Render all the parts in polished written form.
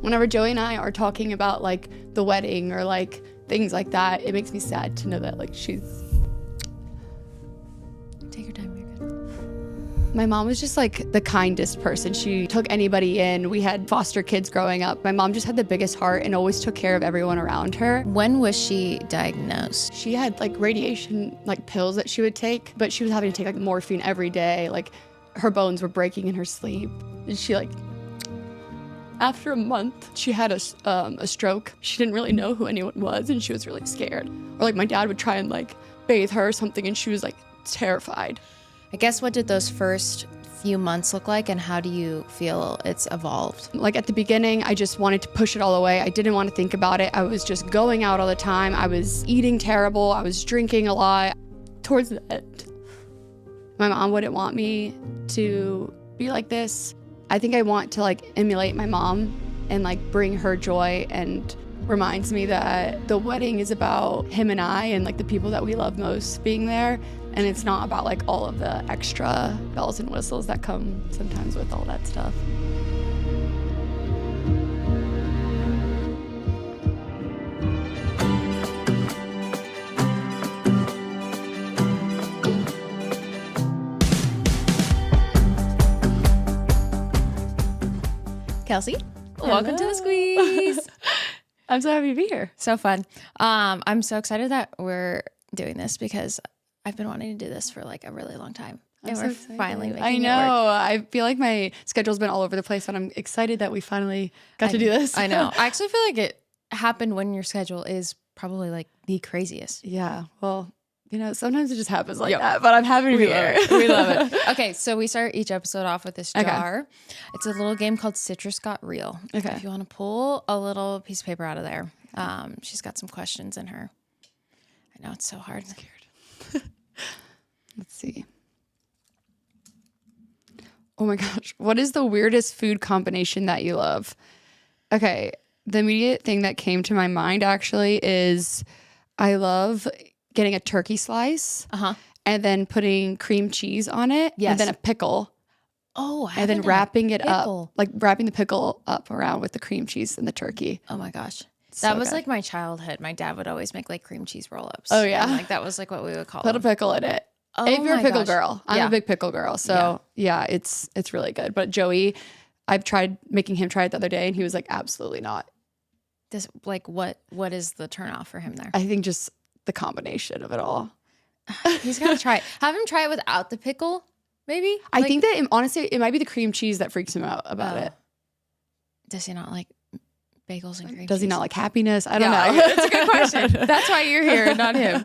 Whenever Joey and I are talking about like the wedding or like things like that, it makes me sad to know that like she's... Take your time, you're good. My mom was just like the kindest person. She took anybody in. We had foster kids growing up. My mom just had the biggest heart and always took care of everyone around her. When was she diagnosed? She had like radiation, like pills that she would take, but she was having to take like morphine every day. Like her bones were breaking in her sleep. And she like, after a month, she had a stroke. She didn't really know who anyone was and she was really scared. Or like my dad would try and like bathe her or something and she was like terrified. I guess what did those first few months look like and how do you feel it's evolved? Like at the beginning, I just wanted to push it all away. I didn't want to think about it. I was just going out all the time. I was eating terrible. I was drinking a lot. Towards the end, my mom wouldn't want me to be like this. I think I want to like emulate my mom and like bring her joy, and reminds me that the wedding is about him and I and like the people that we love most being there. And it's not about like all of the extra bells and whistles that come sometimes with all that stuff. Kelsey, welcome to the squeeze. I'm so happy to be here. So fun. I'm so excited that we're doing this because I've been wanting to do this for like a really long time. And we're finally making I it know. work. I feel like my schedule's been all over the place, but I'm excited that we finally got to do this. I know. I actually feel like it happened when your schedule is probably like the craziest. Yeah. Well, you know, sometimes it just happens like that, but I'm happy to be here. We love it. Okay, so we start each episode off with this jar. It's a little game called Citrus Got Real. Okay. If you want to pull a little piece of paper out of there, she's got some questions in her. I know it's so hard. I'm scared. Let's see. Oh my gosh. What is the weirdest food combination that you love? Okay. The immediate thing that came to my mind actually is I love getting a turkey slice and then putting cream cheese on it and then a pickle. Oh, and then wrapping it up, like wrapping the pickle up around with the cream cheese and the turkey. Oh my gosh. So that was good. like my childhood. My dad would always make like cream cheese roll-ups. Oh yeah. And, like that was like what we would call Put a them. pickle in it. Oh, if you're a my pickle gosh. girl. I'm a big pickle girl. So yeah, it's really good. But Joey, I've tried making him try it the other day and he was like, absolutely not. This like what is the turnoff for him there? I think just the combination of it all. He's got to try it. Have him try it without the pickle, maybe? I think that honestly, it might be the cream cheese that freaks him out about it. Does he not like bagels and cream cheese? Does he not like happiness? I don't know. That's a good question. That's why you're here, not him.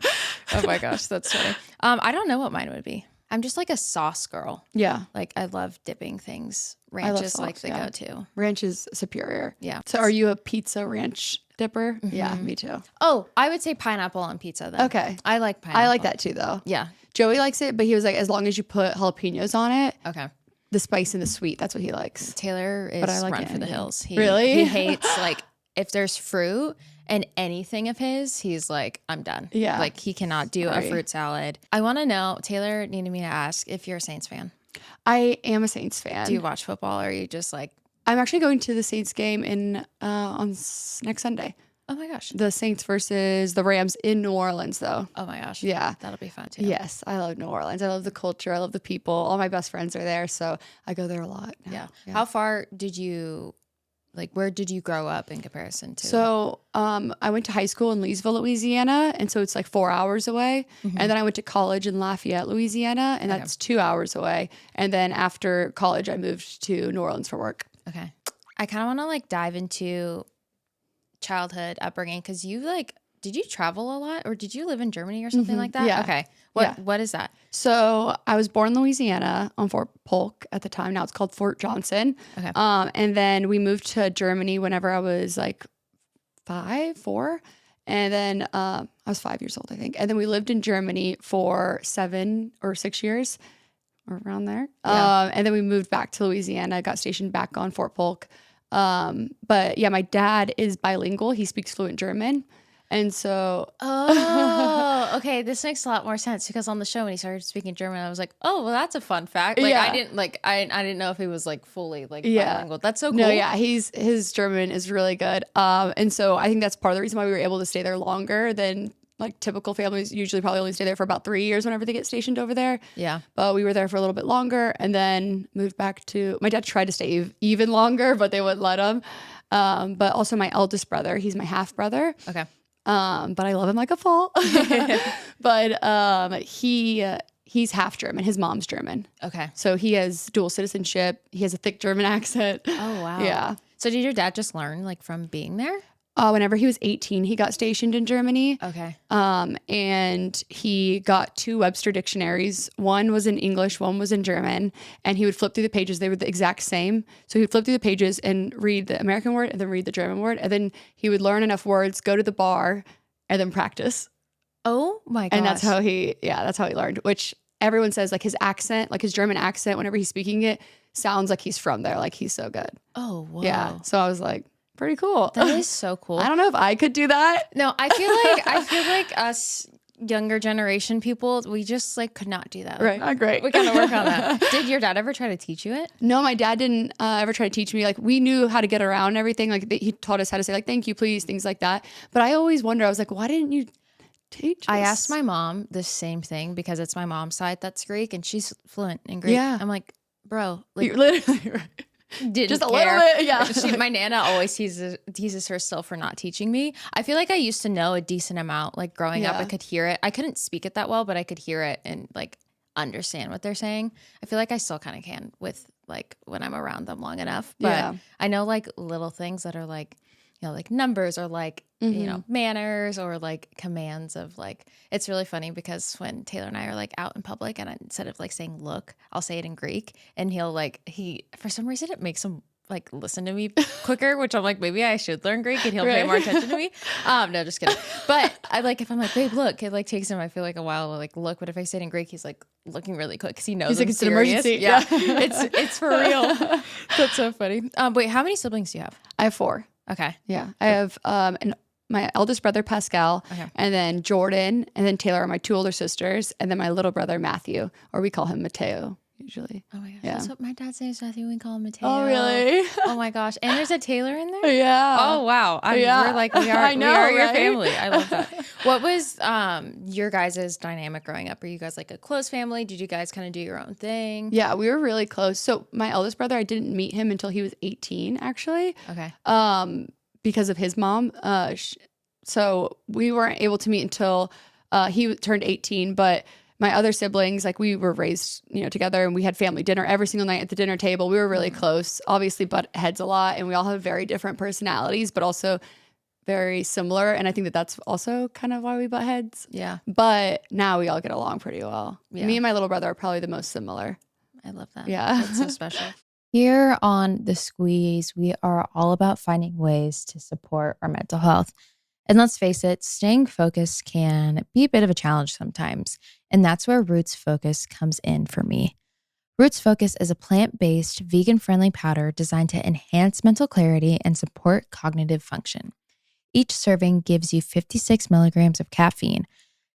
Oh my gosh, that's funny. I don't know what mine would be. I'm just like a sauce girl. Yeah. Like I love dipping things. Ranch is like the go-to. Ranch is superior. Yeah. So are you a pizza ranch dipper? Mm-hmm. Yeah, me too. Oh, I would say pineapple on pizza then. Okay. I like pineapple. I like that too though. Yeah. Joey likes it, but he was like, as long as you put jalapenos on it. Okay. The spice and the sweet, that's what he likes. Taylor is run for the hills. Really? He hates like if there's fruit and anything of his, he's like, I'm done. Yeah. Like he cannot do a fruit salad. I want to know, Taylor needed me to ask if you're a Saints fan. I am a Saints fan. Do you watch football or are you just like? I'm actually going to the Saints game on next Sunday. Oh my gosh. The Saints versus the Rams in New Orleans though. Oh my gosh. Yeah. That'll be fun too. Yes. I love New Orleans. I love the culture. I love the people. All my best friends are there. So I go there a lot. Yeah. How far did you, like where did you grow up in comparison to? So I went to high school in Leesville, Louisiana. And so it's like 4 hours away. Mm-hmm. And then I went to college in Lafayette, Louisiana. And that's 2 hours away. And then after college, I moved to New Orleans for work. Okay. I kind of want to like dive into childhood upbringing because you like, did you travel a lot or did you live in Germany or something like that? Yeah. Okay. What is that? So I was born in Louisiana on Fort Polk at the time. Now it's called Fort Johnson. Okay. And then we moved to Germany whenever I was like 4. And then I was 5 years old, I think. And then we lived in Germany for 7 or 6 years, or around there. Yeah. And then we moved back to Louisiana, got stationed back on Fort Polk. But yeah, my dad is bilingual. He speaks fluent German. And so, Oh, okay. This makes a lot more sense because on the show when he started speaking German, I was like, oh, well, that's a fun fact. Like, Yeah. I didn't know if he was like fully like Yeah. bilingual. That's so cool. no, yeah, his German is really good. And so I think that's part of the reason why we were able to stay there longer than like typical families usually probably only stay there for about 3 years whenever they get stationed over there. Yeah. But we were there for a little bit longer and then moved back to, my dad tried to stay even longer, but they wouldn't let him. But also my eldest brother, he's my half brother. Okay. But I love him like a fool. But he's half German. His mom's German. Okay. So he has dual citizenship. He has a thick German accent. Oh, wow. Yeah. So did your dad just learn like from being there? Whenever he was 18, he got stationed in Germany. Okay. And he got 2 Webster dictionaries. One was in English, one was in German. And he would flip through the pages. They were the exact same. So he would flip through the pages and read the American word and then read the German word. And then he would learn enough words, go to the bar, and then practice. Oh my gosh. And that's how he learned, which everyone says like his accent, like his German accent, whenever he's speaking it, sounds like he's from there. Like he's so good. Oh, wow. Yeah. So I was like, pretty cool. That is so cool. I don't know if I could do that. No, I feel like us younger generation people, we just like could not do that. Right. Not great. We gotta work on that. Did your dad ever try to teach you it? No, my dad didn't ever try to teach me. Like we knew how to get around and everything. Like he taught us how to say like, thank you, please, things like that. But I always wonder, I was like, why didn't you teach us? I asked my mom the same thing because it's my mom's side that's Greek and she's fluent in Greek. Yeah. I'm like, bro, like You're literally right. didn't Just a care. little bit, yeah. My Nana always teases her still for not teaching me. I feel like I used to know a decent amount. Like growing up, I could hear it. I couldn't speak it that well, but I could hear it and like understand what they're saying. I feel like I still kind of can with like when I'm around them long enough. But I know like little things that are like, you know, like numbers or like, you know, manners or like commands of like, it's really funny because when Taylor and I are like out in public and instead of like saying, look, I'll say it in Greek and for some reason it makes him like listen to me quicker, which I'm like, maybe I should learn Greek and he'll pay more attention to me. No, just kidding. But I like, if I'm like, babe, look, it like takes him, I feel like a while to like look, but if I say it in Greek, he's like looking really quick because he knows like, I'm it's an serious. emergency. Yeah. It's for real. That's so funny. Wait, how many siblings do you have? I have 4. Okay. Yeah. I have my eldest brother, Pascal, and then Jordan, and then Taylor are my 2 older sisters, and then my little brother, Matthew, or we call him Mateo usually. Oh my gosh. Yeah. That's what my dad says, Matthew. We call him Mateo. Oh, really? Oh my gosh. And there's a Taylor in there? Yeah. Oh, wow. We're like, we are, I know, we are your right? family. I love that. What was your guys' dynamic growing up? Are you guys like a close family? Did you guys kind of do your own thing? Yeah, we were really close. So my eldest brother, I didn't meet him until he was 18, actually. Okay. Because of his mom. So we weren't able to meet until he turned 18. But my other siblings, like we were raised, you know, together and we had family dinner every single night at the dinner table. We were really close, obviously butt heads a lot. And we all have very different personalities, but also very similar. And I think that that's also kind of why we butt heads. Yeah. But now we all get along pretty well. Yeah. Me and my little brother are probably the most similar. I love that. Yeah. That's so special. Here on The Squeeze, we are all about finding ways to support our mental health. And let's face it, staying focused can be a bit of a challenge sometimes. And that's where Roots Focus comes in for me. Roots Focus is a plant-based, vegan-friendly powder designed to enhance mental clarity and support cognitive function. Each serving gives you 56 milligrams of caffeine,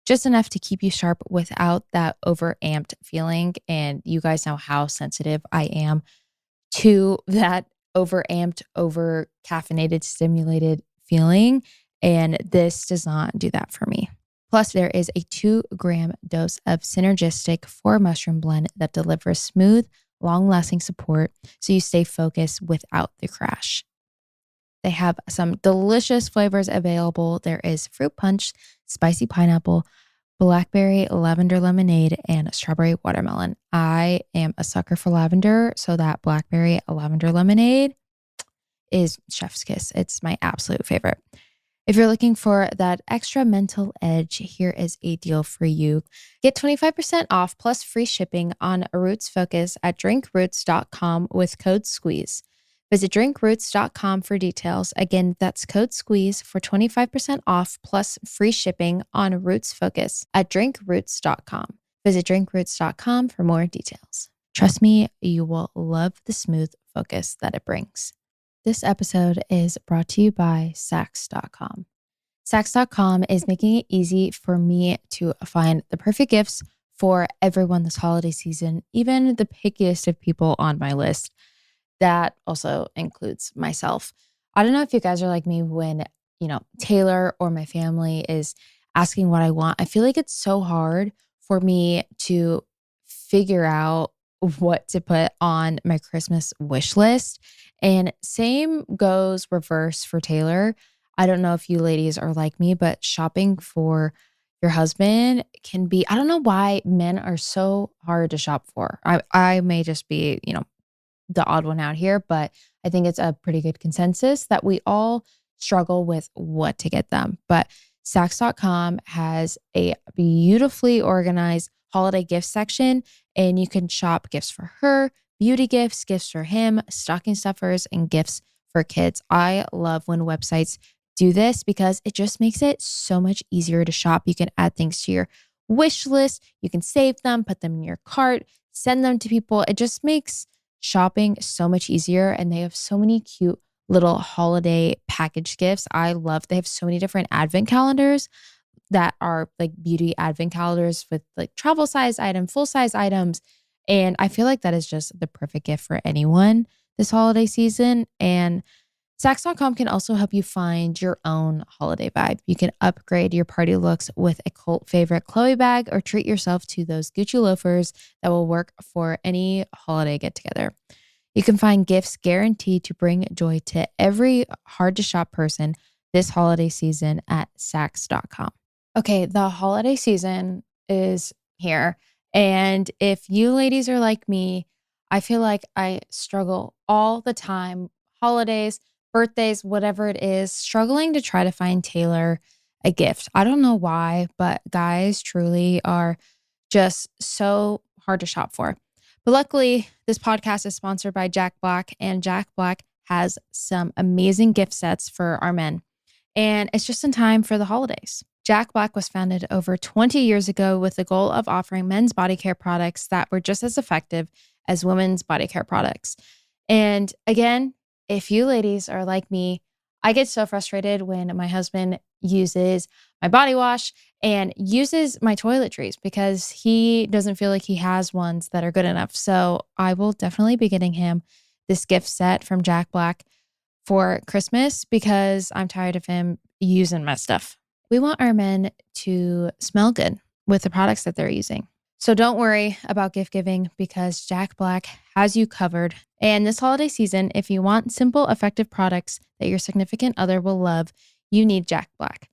just enough to keep you sharp without that overamped feeling. And you guys know how sensitive I am to that overamped, over caffeinated, stimulated feeling. And this does not do that for me. Plus, there is a 2-gram dose of synergistic 4-mushroom blend that delivers smooth, long-lasting support so you stay focused without the crash. They have some delicious flavors available. There is fruit punch, spicy pineapple, blackberry lavender lemonade, and strawberry watermelon. I am a sucker for lavender, so that blackberry lavender lemonade is chef's kiss. It's my absolute favorite. If you're looking for that extra mental edge, here is a deal for you. Get 25% off plus free shipping on Roots Focus at drinkroots.com with code SQUEEZE. Visit drinkroots.com for details. Again, that's code SQUEEZE for 25% off plus free shipping on Roots Focus at drinkroots.com. Visit drinkroots.com for more details. Trust me, you will love the smooth focus that it brings. This episode is brought to you by Sax.com. Saks.com is making it easy for me to find the perfect gifts for everyone this holiday season, even the pickiest of people on my list. That also includes myself. I don't know if you guys are like me when, Taylor or my family is asking what I want. I feel like it's so hard for me to figure out what to put on my Christmas wish list. And same goes reverse for Taylor. I don't know if you ladies are like me, but shopping for your husband can be, I don't know why men are so hard to shop for. I may just be, the odd one out here, but I think it's a pretty good consensus that we all struggle with what to get them. But Saks.com has a beautifully organized holiday gift section, and you can shop gifts for her, beauty gifts, gifts for him, stocking stuffers, and gifts for kids. I love when websites do this because it just makes it so much easier to shop. You can add things to your wish list, you can save them, put them in your cart, send them to people. It just makes shopping so much easier, and they have so many cute little holiday package gifts. I love, they have so many different advent calendars that are like beauty advent calendars with like travel size item, full size items. And I feel like that is just the perfect gift for anyone this holiday season. And Saks.com can also help you find your own holiday vibe. You can upgrade your party looks with a cult favorite Chloe bag, or treat yourself to those Gucci loafers that will work for any holiday get together. You can find gifts guaranteed to bring joy to every hard to shop person this holiday season at Saks.com. Okay, the holiday season is here. And if you ladies are like me, I feel like I struggle all the time, holidays, birthdays, whatever it is, struggling to try to find Taylor a gift. I don't know why, but guys truly are just so hard to shop for. But luckily, this podcast is sponsored by Jack Black, and Jack Black has some amazing gift sets for our men. And it's just in time for the holidays. Jack Black was founded over 20 years ago with the goal of offering men's body care products that were just as effective as women's body care products. And again, if you ladies are like me, I get so frustrated when my husband uses my body wash and uses my toiletries because he doesn't feel like he has ones that are good enough. So I will definitely be getting him this gift set from Jack Black for Christmas because I'm tired of him using my stuff. We want our men to smell good with the products that they're using. So don't worry about gift giving because Jack Black has you covered. And this holiday season, if you want simple, effective products that your significant other will love, you need Jack Black.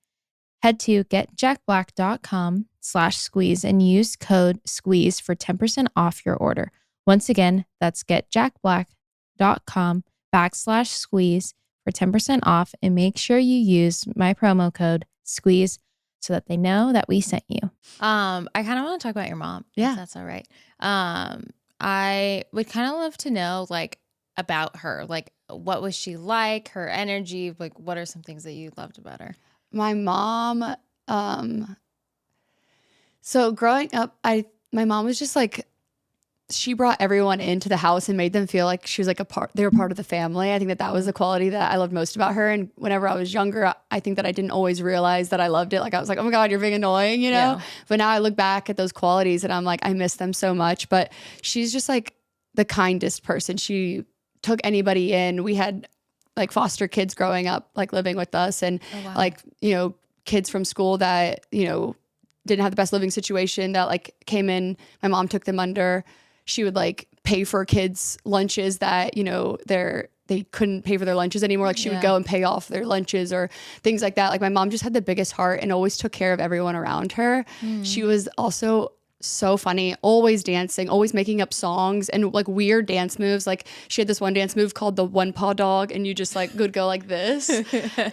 Head to getjackblack.com/squeeze and use code SQUEEZE for 10% off your order. Once again, that's getjackblack.com/squeeze for 10% off, and make sure you use my promo code SQUEEZE so that they know that we sent you. I kind of want to talk about your mom. Yeah. If that's all right. I would kind of love to know like about her. Like, what was she like? Her energy? Like, what are some things that you loved about her? My mom, so growing up, my mom was just like, she brought everyone into the house and made them feel like she was like they were part of the family. I think that was the quality that I loved most about her. And whenever I was younger, I think that I didn't always realize that I loved it. Like I was like, oh my God, you're being annoying, Yeah. But now I look back at those qualities and I'm like, I miss them so much. But she's just like the kindest person. She took anybody in. We had like foster kids growing up, like living with us, and like, kids from school that, didn't have the best living situation that like came in. My mom took them under. She would like pay for kids' lunches that, they couldn't pay for their lunches anymore. Like she would go and pay off their lunches or things like that. Like my mom just had the biggest heart and always took care of everyone around her. She was also so funny, always dancing, always making up songs and like weird dance moves. Like she had this one dance move called the one paw dog, and you just like would go like this.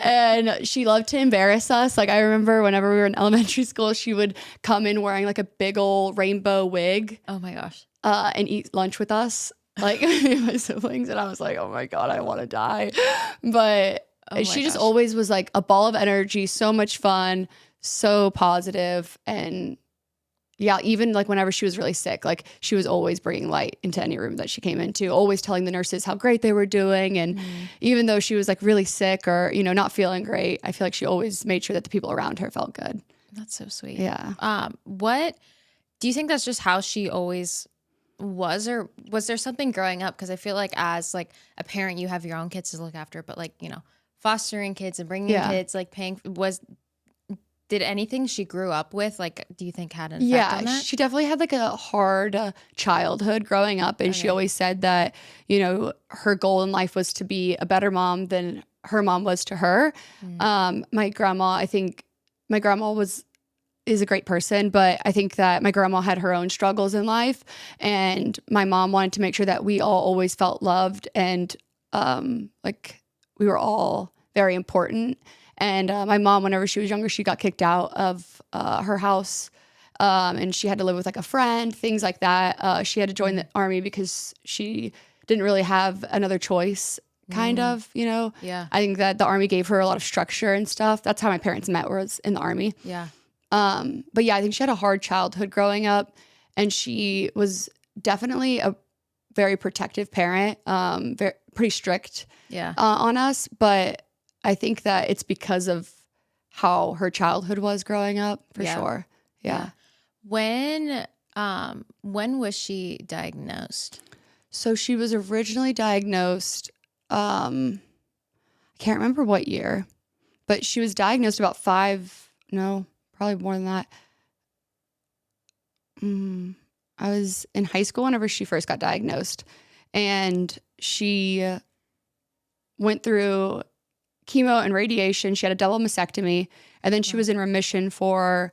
And she loved to embarrass us. Like I remember whenever we were in elementary school, she would come in wearing like a big old rainbow wig. Oh my gosh. And eat lunch with us, like my siblings. And I was like, oh my God, I want to die. But she just always was like a ball of energy, so much fun, so positive, and yeah, even like whenever she was really sick, like she was always bringing light into any room that she came into, always telling the nurses how great they were doing. And even though she was like really sick or, you know, not feeling great, I feel like she always made sure that the people around her felt good. That's so sweet. Yeah. What do you think that's just how she always was, or was there something growing up? Because I feel like as like a parent, you have your own kids to look after, but like, you know, fostering kids and bringing kids, like did anything she grew up with, like, do you think had an effect on that? She definitely had like a hard childhood growing up. And she always said that, you know, her goal in life was to be a better mom than her mom was to her. My grandma, I think my grandma is a great person, but I think that my grandma had her own struggles in life. And my mom wanted to make sure that we all always felt loved and like we were all very important. And my mom, whenever she was younger, she got kicked out of her house and she had to live with like a friend, things like that. She had to join the army because she didn't really have another choice, kind of, you know? Yeah. I think that the army gave her a lot of structure and stuff. That's how my parents met, was in the army. Yeah. But yeah, I think she had a hard childhood growing up, and she was definitely a very protective parent, pretty strict on us. But I think that it's because of how her childhood was growing up, for sure. Yeah. When was she diagnosed? So she was originally diagnosed, I can't remember what year, but she was diagnosed about probably more than that. I was in high school whenever she first got diagnosed, and she went through chemo and radiation. She had a double mastectomy, and then she was in remission for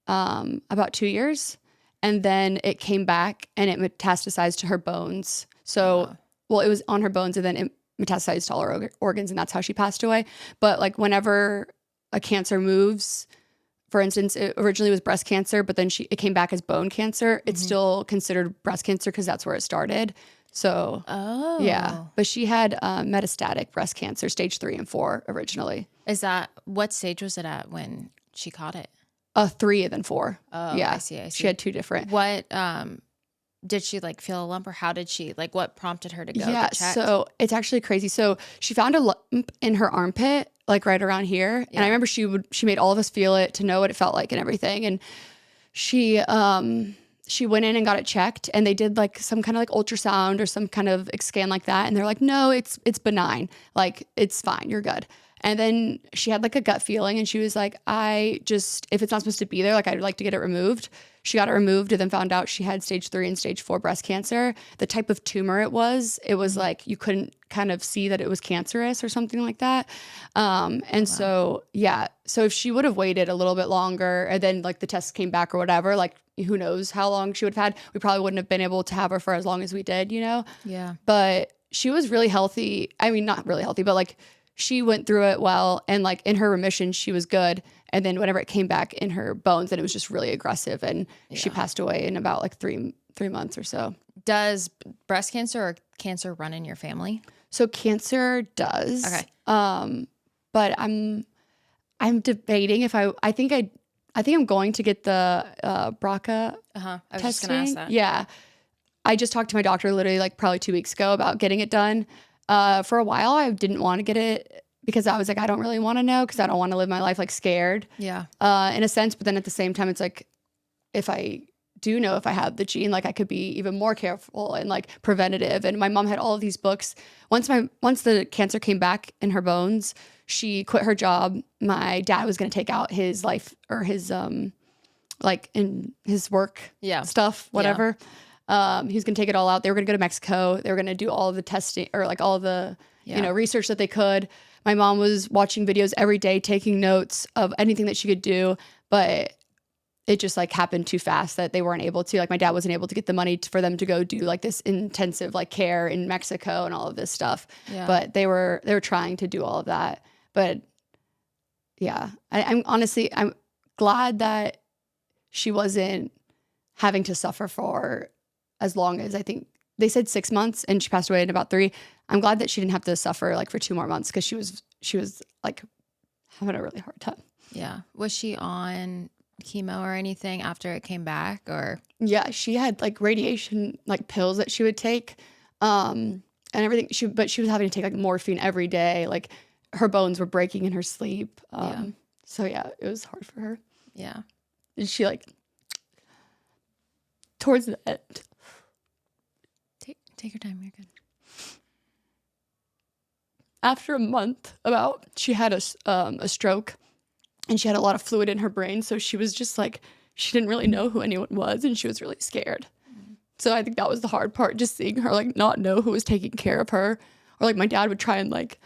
about 2 years. And then it came back and it metastasized to her bones. So, well, it was on her bones and then it metastasized to all her organs, and that's how she passed away. But like whenever a cancer moves, for instance, it originally was breast cancer, but then it came back as bone cancer. It's still considered breast cancer because that's where it started. So, yeah. But she had metastatic breast cancer, stage 3 and 4 originally. What stage was it at when she caught it? 3 and then 4. Oh, yeah. I see. She had 2 different. What, did she like feel a lump, or how did she, like what prompted her to go get checked? So it's actually crazy. So she found a lump in her armpit, like right around here. And I remember she made all of us feel it to know what it felt like and everything. And she went in and got it checked, and they did like some kind of like ultrasound or some kind of scan like that. And they're like, no, it's benign. Like it's fine. You're good. And then she had like a gut feeling, and she was like, if it's not supposed to be there, like I'd like to get it removed. She got it removed and then found out she had stage 3 and stage 4 breast cancer. The type of tumor it was like you couldn't kind of see that it was cancerous or something like that. So if she would have waited a little bit longer and then like the tests came back or whatever, like who knows how long she would have had. We probably wouldn't have been able to have her for as long as we did, you know? Yeah. But she was really healthy. I mean, not really healthy, but like she went through it well, and like in her remission, she was good. And then whenever it came back in her bones, and it was just really aggressive, and she passed away in about like three months or so. Does breast cancer or cancer run in your family? So cancer does. Okay. But I'm debating if I think I'm going to get the BRCA I was testing. just gonna ask that. Yeah. I just talked to my doctor literally like probably 2 weeks ago about getting it done. For a while, I didn't want to get it because I was like, I don't really want to know because I don't want to live my life like scared. Yeah. In a sense, but then at the same time, it's like if I do know if I have the gene, like I could be even more careful and like preventative. And my mom had all of these books. Once the cancer came back in her bones, she quit her job. My dad was going to take out his life or his like in his work stuff, whatever. He was going to take it all out. They were going to go to Mexico. They were going to do all of the testing or like all the, research that they could. My mom was watching videos every day, taking notes of anything that she could do, but it just like happened too fast that they weren't able to, like my dad wasn't able to get the money for them to go do like this intensive like care in Mexico and all of this stuff. Yeah. But they were trying to do all of that. But yeah, I'm honestly glad that she wasn't having to suffer for as long as I think they said 6 months, and she passed away in about 3. I'm glad that she didn't have to suffer like for 2 more months because she was like having a really hard time. Yeah. Was she on chemo or anything after it came back, or? Yeah, she had like radiation like pills that she would take, and everything. But she was having to take like morphine every day. Like her bones were breaking in her sleep. So yeah, it was hard for her. Yeah. And she like towards the end. Take your time. You're good. After a month, she had a stroke, and she had a lot of fluid in her brain. So she was just like, she didn't really know who anyone was, and she was really scared. So I think that was the hard part, just seeing her like not know who was taking care of her, or like my dad would try and like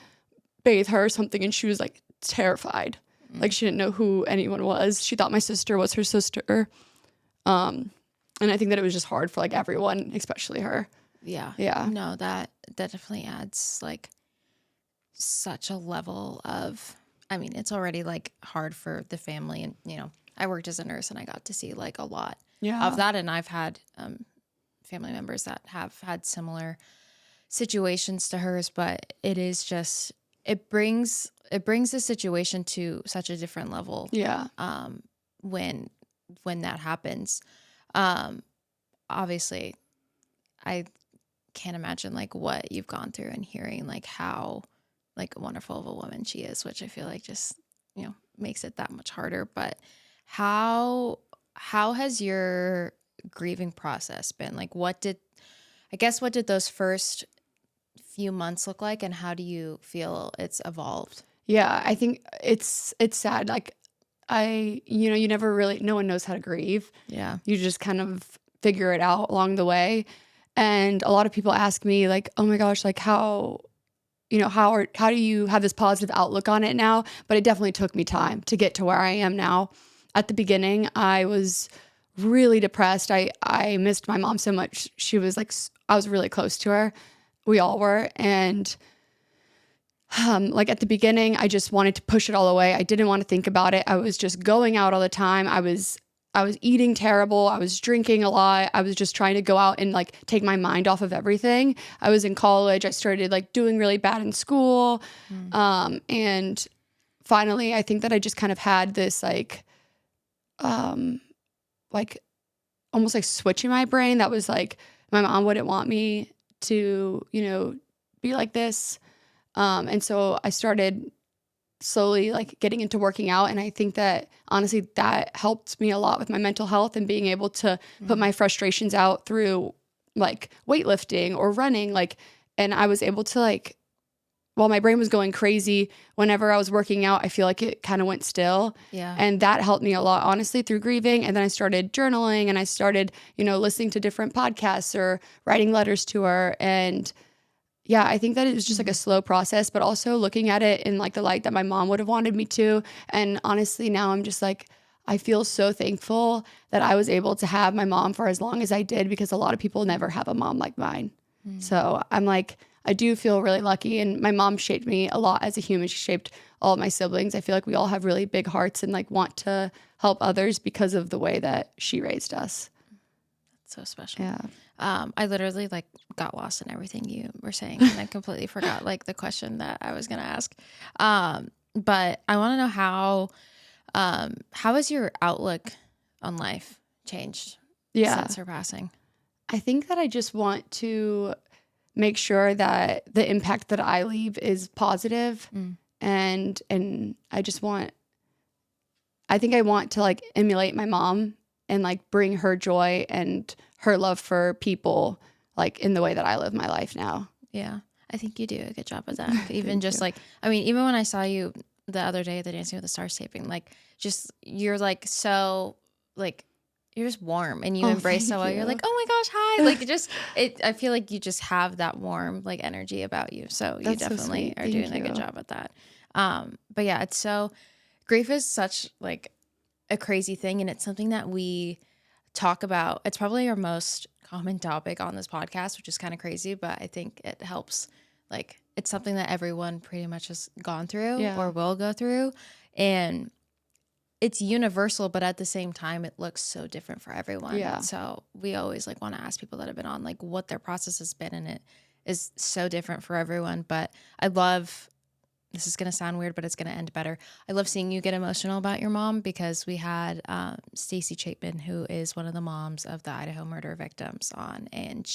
bathe her or something, and she was like terrified. Like she didn't know who anyone was. She thought my sister was her sister. And I think that it was just hard for like everyone, especially her. Yeah. Yeah. No, that definitely adds like such a level of, I mean, it's already like hard for the family. And, you know, I worked as a nurse and I got to see like a lot of that. And I've had family members that have had similar situations to hers, but it is just, it brings the situation to such a different level. Yeah. When that happens. Obviously I can't imagine like what you've gone through and hearing like how like wonderful of a woman she is, which I feel like just, you know, makes it that much harder. But how has your grieving process been? Like what did those first few months look like, and how do you feel it's evolved? Yeah, I think it's sad. Like you never really, no one knows how to grieve. Yeah. You just kind of figure it out along the way. And a lot of people ask me like, oh my gosh, like how do you have this positive outlook on it now? But it definitely took me time to get to where I am now. At the beginning, I was really depressed. I missed my mom so much. She was like, I was really close to her. We all were. And like at the beginning, I just wanted to push it all away. I didn't want to think about it. I was just going out all the time. I was eating terrible. I was drinking a lot. I was just trying to go out and like take my mind off of everything. I was in college. I started like doing really bad in school. And finally, I think that I just kind of had this like almost like switch in my brain that was like, my mom wouldn't want me to, be like this. And so I started slowly like getting into working out. And I think that honestly, that helped me a lot with my mental health and being able to put my frustrations out through like weightlifting or running. And I was able to like, while my brain was going crazy, whenever I was working out, I feel like it kind of went still. Yeah. And that helped me a lot, honestly, through grieving. And then I started journaling and I started, listening to different podcasts or writing letters to her. And yeah, I think that it was just like a slow process, but also looking at it in like the light that my mom would have wanted me to. And honestly, now I'm just like, I feel so thankful that I was able to have my mom for as long as I did, because a lot of people never have a mom like mine. So I'm like, I do feel really lucky. And my mom shaped me a lot as a human. She shaped all of my siblings. I feel like we all have really big hearts and like want to help others because of the way that she raised us. That's so special. Yeah. I literally like got lost in everything you were saying, and I completely forgot like the question that I was going to ask. But I want to know how has your outlook on life changed since her passing? I think that I just want to make sure that the impact that I leave is positive. And I think I want to like emulate my mom and like bring her joy and her love for people like in the way that I live my life now. Yeah. I think you do a good job of that. Even just like, I mean, even when I saw you the other day at the Dancing with the Stars taping, like just, you're like, so like, you're just warm and you embrace so well. You're like, oh my gosh, hi. Like I feel like you just have that warm like energy about you. So you definitely are doing a good job at that. But yeah, grief is such like a crazy thing. And it's something that we talk about. It's probably our most common topic on this podcast, which is kind of crazy, but I think it helps. Like it's something that everyone pretty much has gone through or will go through. And it's universal, but at the same time, it looks so different for everyone. Yeah. So we always like want to ask people that have been on like what their process has been, and it is so different for everyone. But I love this is going to sound weird, but it's going to end better. I love seeing you get emotional about your mom because we had Stacey Chapman, who is one of the moms of the Idaho murder victims, on, and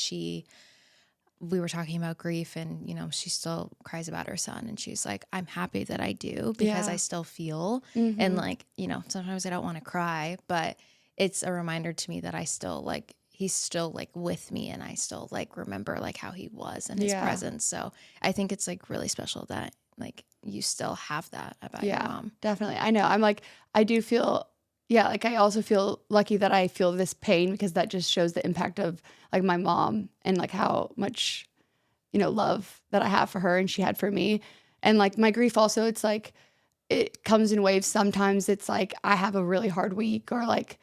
we were talking about grief, and, you know, she still cries about her son, and she's like, I'm happy that I do because I still feel, and like, you know, sometimes I don't want to cry, but it's a reminder to me that I still like, he's still like with me, and I still like remember like how he was and his presence. So I think it's like really special that like you still have that about your mom. Definitely. I know. I'm like, I do feel, like I also feel lucky that I feel this pain, because that just shows the impact of like my mom and like how much, you know, love that I have for her and she had for me. And like my grief also, it's like, it comes in waves. Sometimes it's like I have a really hard week, or like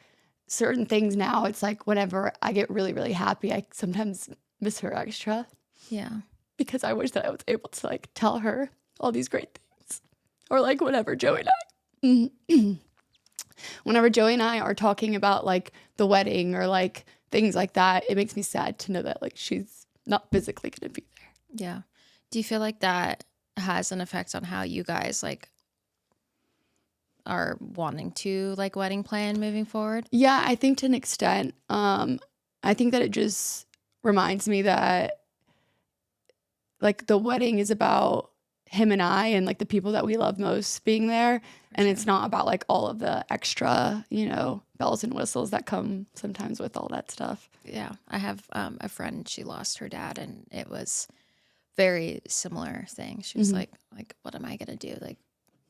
certain things now. It's like whenever I get really, really happy, I sometimes miss her extra. Yeah. Because I wish that I was able to like tell her all these great things. Or like whenever Joey and I are talking about like the wedding or like things like that, it makes me sad to know that like she's not physically going to be there. Yeah. Do you feel like that has an effect on how you guys like are wanting to like wedding plan moving forward? Yeah, I think to an extent. I think that it just reminds me that like the wedding is about him and I and like the people that we love most being there. And it's not about like all of the extra, you know, bells and whistles that come sometimes with all that stuff. Yeah. I have a friend, she lost her dad, and it was very similar thing. She was like, what am I going to do? Like,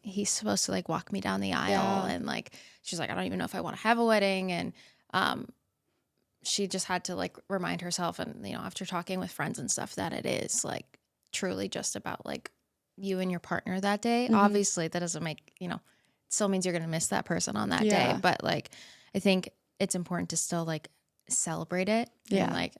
he's supposed to like walk me down the aisle. And like, she's like, I don't even know if I want to have a wedding. And she just had to like remind herself, and, you know, after talking with friends and stuff, that it is like truly just about like you and your partner that day. Obviously that doesn't make, you know, it still means you're going to miss that person on that day. But like, I think it's important to still like celebrate it and like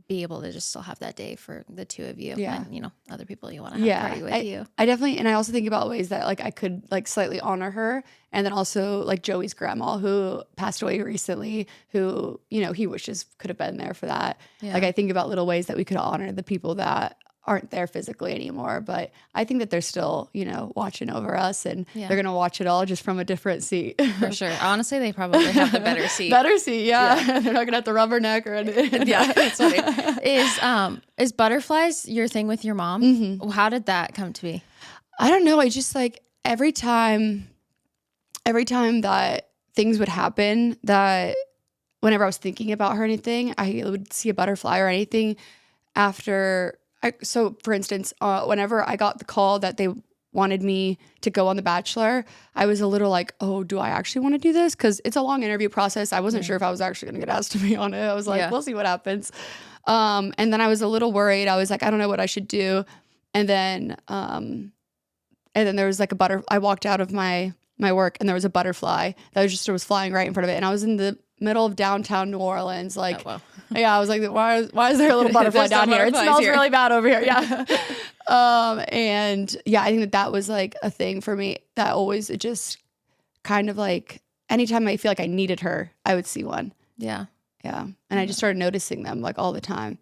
be able to just still have that day for the two of you and, you know, other people you want to have party with you. I definitely, and I also think about ways that like I could like slightly honor her. And then also like Joey's grandma, who passed away recently, who, you know, he wishes could have been there for that. Like I think about little ways that we could honor the people that aren't there physically anymore, but I think that they're still, you know, watching over us, and they're going to watch it all just from a different seat. For sure. Honestly, they probably have the better seat. Better seat, yeah. They're not going to have to rubberneck or anything. That's funny. Is butterflies your thing with your mom? How did that come to be? I don't know. I just like every time that things would happen, that whenever I was thinking about her or anything, I would see a butterfly or anything after. So for instance, whenever I got the call that they wanted me to go on The Bachelor, I was a little like, oh, do I actually want to do this? Because it's a long interview process. I wasn't sure if I was actually going to get asked to be on it. I was like, we'll see what happens. And then I was a little worried. I was like, I don't know what I should do. And then there was like a I walked out of my work, and there was a butterfly that was flying right in front of it. And I was in the middle of downtown New Orleans, like, I was like, why is there a little butterfly down here? It smells really bad over here. Yeah. And yeah, I think that was like a thing for me that always, it just kind of like, anytime I feel like I needed her, I would see one. Yeah. Yeah. And I just started noticing them like all the time.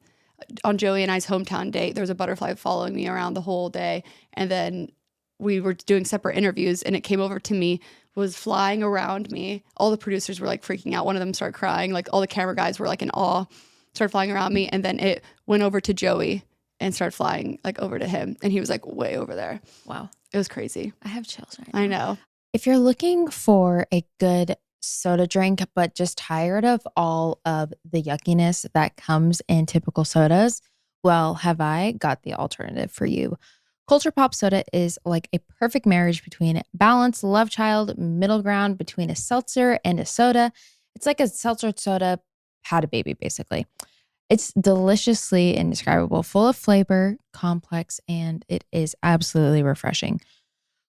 On Joey and I's hometown date, there was a butterfly following me around the whole day. And then we were doing separate interviews, and it came over to me, was flying around me. All the producers were like freaking out. One of them started crying. Like all the camera guys were like in awe, started flying around me. And then it went over to Joey and started flying like over to him. And he was like way over there. Wow. It was crazy. I have chills right now. I know. If you're looking for a good soda drink, but just tired of all of the yuckiness that comes in typical sodas, well, have I got the alternative for you. Culture Pop soda is like a perfect marriage between balanced love child, middle ground between a seltzer and a soda. It's like a seltzer soda had a baby, basically. It's deliciously indescribable, full of flavor, complex, and it is absolutely refreshing.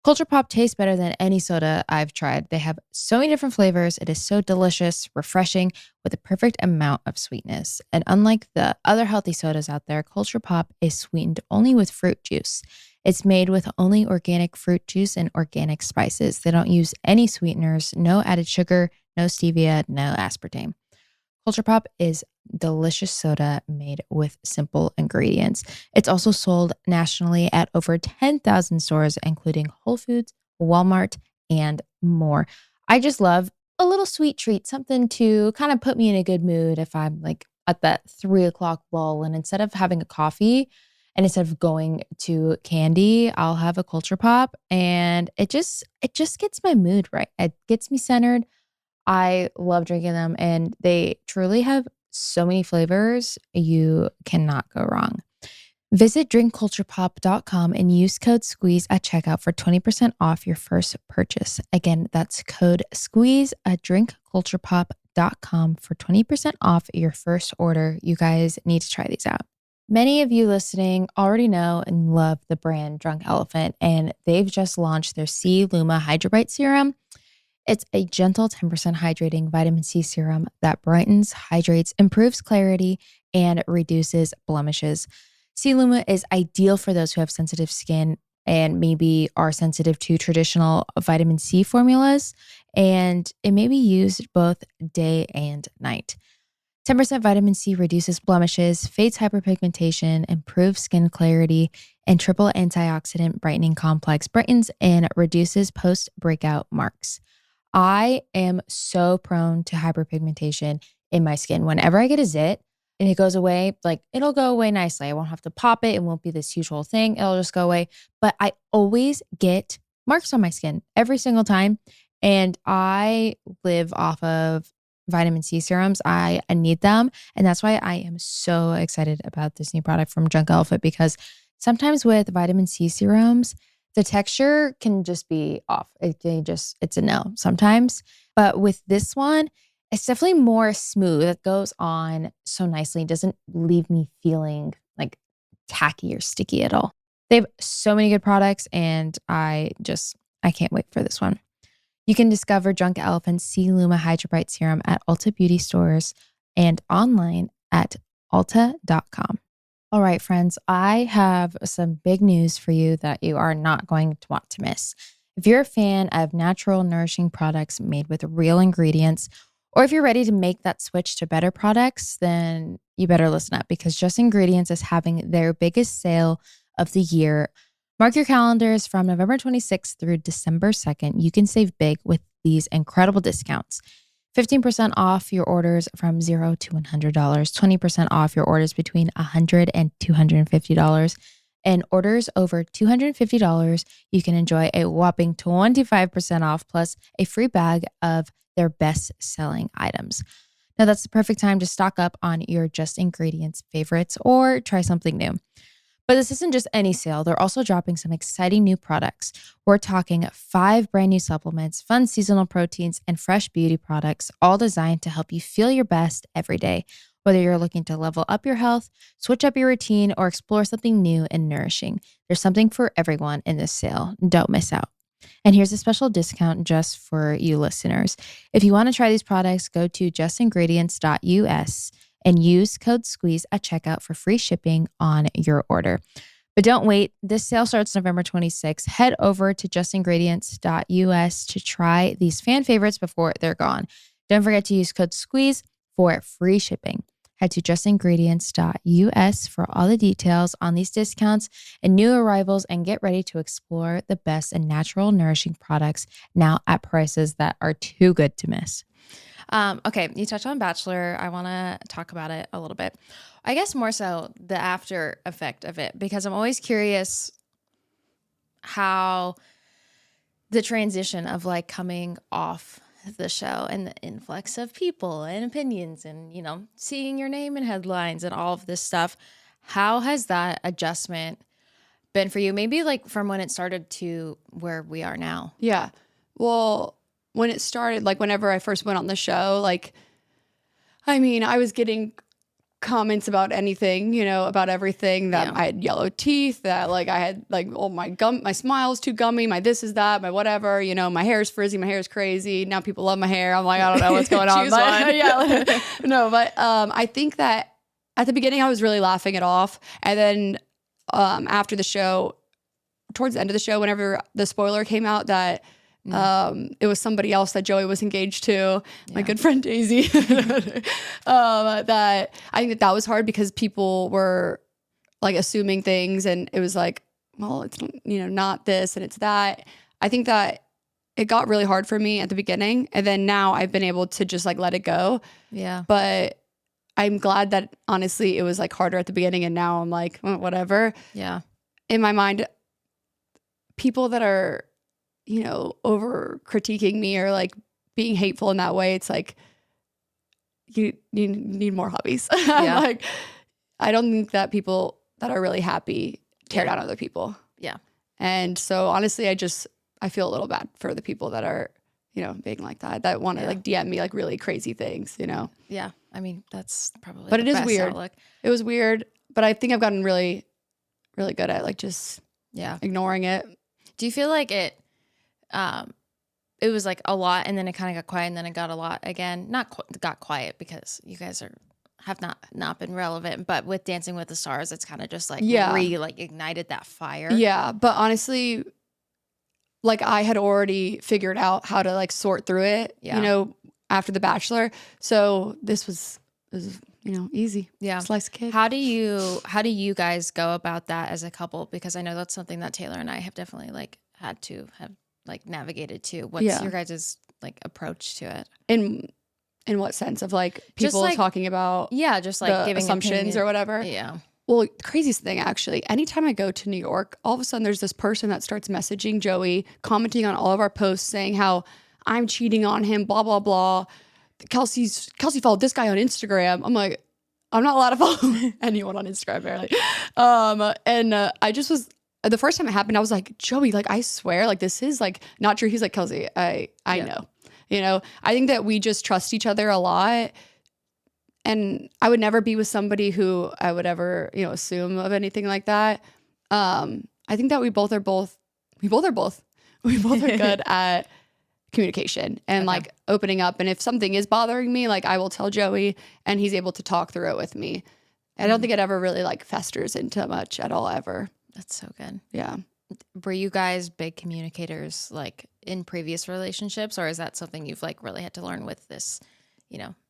Culture Pop tastes better than any soda I've tried. They have so many different flavors. It is so delicious, refreshing, with a perfect amount of sweetness. And unlike the other healthy sodas out there, Culture Pop is sweetened only with fruit juice. It's made with only organic fruit juice and organic spices. They don't use any sweeteners, no added sugar, no stevia, no aspartame. Culture Pop is delicious soda made with simple ingredients. It's also sold nationally at over 10,000 stores, including Whole Foods, Walmart, and more. I just love a little sweet treat, something to kind of put me in a good mood if I'm like at that 3 o'clock lull. And instead of having a coffee and instead of going to candy, I'll have a Culture Pop, and it just gets my mood right. It gets me centered. I love drinking them, and they truly have so many flavors. You cannot go wrong. Visit drinkculturepop.com and use code SQUEEZE at checkout for 20% off your first purchase. Again, that's code SQUEEZE at drinkculturepop.com for 20% off your first order. You guys need to try these out. Many of you listening already know and love the brand Drunk Elephant, and they've just launched their C Luma Hydrobrite Serum. It's a gentle 10% hydrating vitamin C serum that brightens, hydrates, improves clarity, and reduces blemishes. C Luma is ideal for those who have sensitive skin and maybe are sensitive to traditional vitamin C formulas, and it may be used both day and night. 10% vitamin C reduces blemishes, fades hyperpigmentation, improves skin clarity, and triple antioxidant brightening complex brightens and reduces post-breakout marks. I am so prone to hyperpigmentation in my skin. Whenever I get a zit and it goes away, like it'll go away nicely. I won't have to pop it. It won't be this huge whole thing. It'll just go away. But I always get marks on my skin every single time. And I live off of vitamin C serums. I need them. And that's why I am so excited about this new product from Drunk Elephant, because sometimes with vitamin C serums, the texture can just be off. It's a no sometimes. But with this one, it's definitely more smooth. It goes on so nicely. It doesn't leave me feeling like tacky or sticky at all. They have so many good products, and I can't wait for this one. You can discover Drunk Elephant's C Luma Hydrobrite Serum at Ulta Beauty stores and online at ulta.com. All right, friends, I have some big news for you that you are not going to want to miss. If you're a fan of natural, nourishing products made with real ingredients, or if you're ready to make that switch to better products, then you better listen up, because Just Ingredients is having their biggest sale of the year. Mark your calendars from November 26th through December 2nd. You can save big with these incredible discounts. 15% off your orders from $0 to $100, 20% off your orders between $100 and $250, and orders over $250, you can enjoy a whopping 25% off plus a free bag of their best-selling items. Now, that's the perfect time to stock up on your Just Ingredients favorites or try something new. But this isn't just any sale. They're also dropping some exciting new products. We're talking 5 brand new supplements, fun seasonal proteins, and fresh beauty products, all designed to help you feel your best every day. Whether you're looking to level up your health, switch up your routine, or explore something new and nourishing, there's something for everyone in this sale. Don't miss out. And here's a special discount just for you listeners. If you want to try these products, go to justingredients.us and use code SQUEEZE at checkout for free shipping on your order. But don't wait. This sale starts November 26th. Head over to justingredients.us to try these fan favorites before they're gone. Don't forget to use code SQUEEZE for free shipping. Head to justingredients.us for all the details on these discounts and new arrivals, and get ready to explore the best and natural, nourishing products now at prices that are too good to miss. Okay, you touched on Bachelor. I want to talk about it a little bit. I guess more so the after effect of it, because I'm always curious how the transition of like coming off the show and the influx of people and opinions and, you know, seeing your name in headlines and all of this stuff. How has that adjustment been for you? Maybe like from when it started to where we are now. Yeah. Well, when it started, like whenever I first went on the show, like, I mean, I was getting comments about anything, you know, about everything, that I had yellow teeth, that like I had like, oh, my smile's too gummy, my this is that, my whatever, you know, my hair's frizzy, my hair's crazy. Now people love my hair. I'm like, I don't know what's going on. But, I think that at the beginning I was really laughing it off. And then after the show, towards the end of the show, whenever the spoiler came out that It was somebody else that Joey was engaged to, my good friend Daisy. That I think that was hard because people were like assuming things, and it was like, well, it's, not this and it's that. I think that it got really hard for me at the beginning, and then now I've been able to just like let it go. Yeah. But I'm glad that honestly it was like harder at the beginning, and now I'm like, well, whatever. Yeah. In my mind, people that are, over critiquing me or like being hateful in that way, it's like you need more hobbies. Yeah. Like, I don't think that people that are really happy tear down other people. Yeah. And so honestly, I feel a little bad for the people that are, being like that want to like DM me like really crazy things, Yeah. I mean, that's probably but the it is best weird. outlook. It was weird, but I think I've gotten really, really good at like just ignoring it. Do you feel like it was like a lot and then it kind of got quiet and then it got a lot again? Not got quiet because you guys have not been relevant, but with Dancing with the Stars, it's kind of just like ignited that fire. Yeah, but honestly, like I had already figured out how to like sort through it, after The Bachelor. So this was easy. Yeah. Slice of cake. How do you guys go about that as a couple? Because I know that's something that Taylor and I have definitely like had to have like navigated too. What's your guys' like approach to it? In what sense of like people like, talking about just like giving assumptions or whatever? Yeah. Well, the craziest thing actually, anytime I go to New York, all of a sudden there's this person that starts messaging Joey, commenting on all of our posts, saying how I'm cheating on him, blah, blah, blah. Kelsey followed this guy on Instagram. I'm like, I'm not allowed to follow anyone on Instagram, apparently. I just was, the first time it happened, I was like, Joey, like, I swear, like, this is like not true. He's like, Kelsey, I know. I think that we just trust each other a lot. And I would never be with somebody who I would ever, assume of anything like that. I think that we both are good at communication and like opening up. And if something is bothering me, like I will tell Joey and he's able to talk through it with me. I don't think it ever really like festers into much at all ever. That's so good. Yeah. Were you guys big communicators like in previous relationships, or is that something you've like really had to learn with this,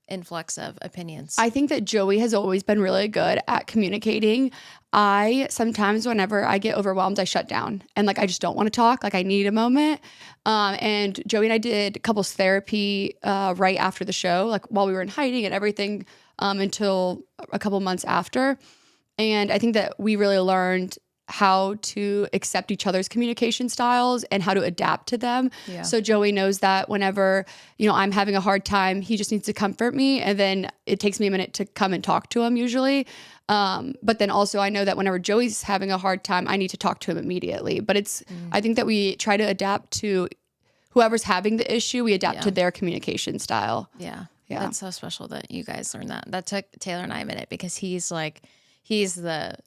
influx of opinions? I think that Joey has always been really good at communicating. I sometimes, whenever I get overwhelmed, I shut down and like I just don't want to talk. Like I need a moment. And Joey and I did couples therapy right after the show, like while we were in hiding and everything, until a couple months after. And I think that we really learned how to accept each other's communication styles and how to adapt to them. Yeah. So Joey knows that whenever, I'm having a hard time, he just needs to comfort me. And then it takes me a minute to come and talk to him usually. But then also I know that whenever Joey's having a hard time, I need to talk to him immediately. But I think that we try to adapt to whoever's having the issue. We adapt to their communication style. Yeah. That's so special that you guys learned that. That took Taylor and I a minute because he's the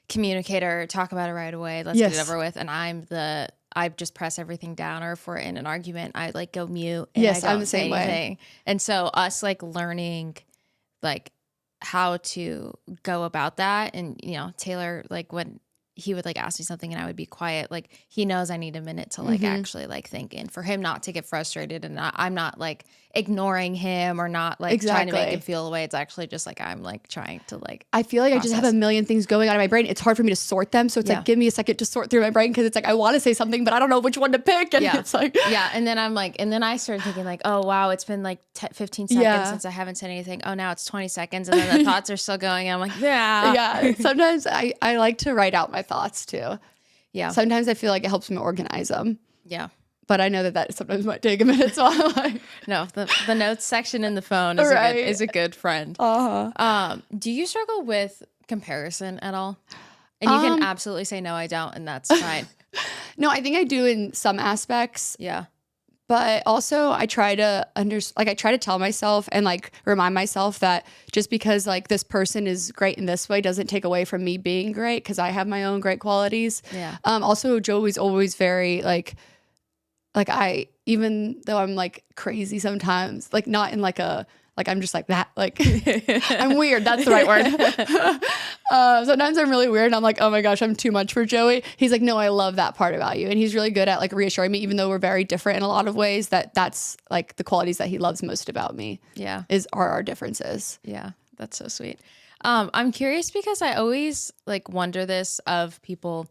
communicator, talk about it right away, let's get it over with. And I just press everything down, or if we're in an argument, I like go mute and I don't I'm the same say anything. Way. And so us like learning like how to go about that. And Taylor, like when he would like ask me something and I would be quiet, like he knows I need a minute to like actually like think, and for him not to get frustrated, and I'm not like ignoring him or not like trying to make him feel away. It's actually just like I'm like trying to like I feel like process. I just have a million things going on in my brain. It's hard for me to sort them, so it's like give me a second to sort through my brain, because it's like I want to say something but I don't know which one to pick, and it's like and then I'm like, and then I started thinking like, oh wow, it's been like 15 seconds since I haven't said anything. Oh, now it's 20 seconds, and then the thoughts are still going. I'm like sometimes I like to write out my thoughts too. Sometimes I feel like it helps me organize them. But I know that sometimes might take a minute, so I'm like, no, the notes section in the phone is a good friend. Do you struggle with comparison at all? And you can absolutely say no, I don't, and that's fine. No, I think I do in some aspects. But also I try to I try to tell myself and like remind myself that just because like this person is great in this way doesn't take away from me being great, because I have my own great qualities. Also Joey's always very like I, even though I'm like crazy sometimes, like not in like a Like, I'm just like that. Like, I'm weird. That's the right word. Sometimes I'm really weird and I'm like, oh my gosh, I'm too much for Joey. He's like, no, I love that part about you. And he's really good at like reassuring me, even though we're very different in a lot of ways, that's like the qualities that he loves most about me. Yeah. Are our differences. Yeah. That's so sweet. I'm curious because I always like wonder this of people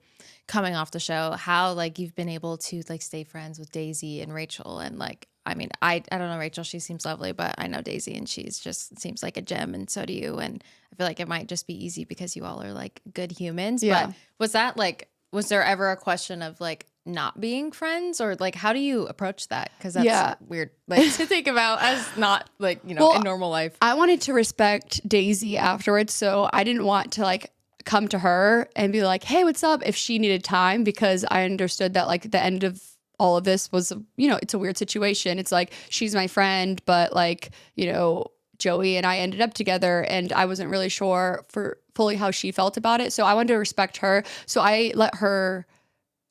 coming off the show, how like you've been able to like stay friends with Daisy and Rachel. And like, I mean, I don't know Rachel, she seems lovely, but I know Daisy and she's just seems like a gem, and so do you. And I feel like it might just be easy because you all are like good humans. Yeah. But was there ever a question of like not being friends, or like how do you approach that? Because that's weird like to think about as not like, you know, in normal life. I wanted to respect Daisy afterwards, so I didn't want to like come to her and be like, hey, what's up, if she needed time, because I understood that like the end of all of this was, you know, it's a weird situation. It's like, she's my friend, but like, you know, Joey and I ended up together and I wasn't really sure for fully how she felt about it. So I wanted to respect her. So I let her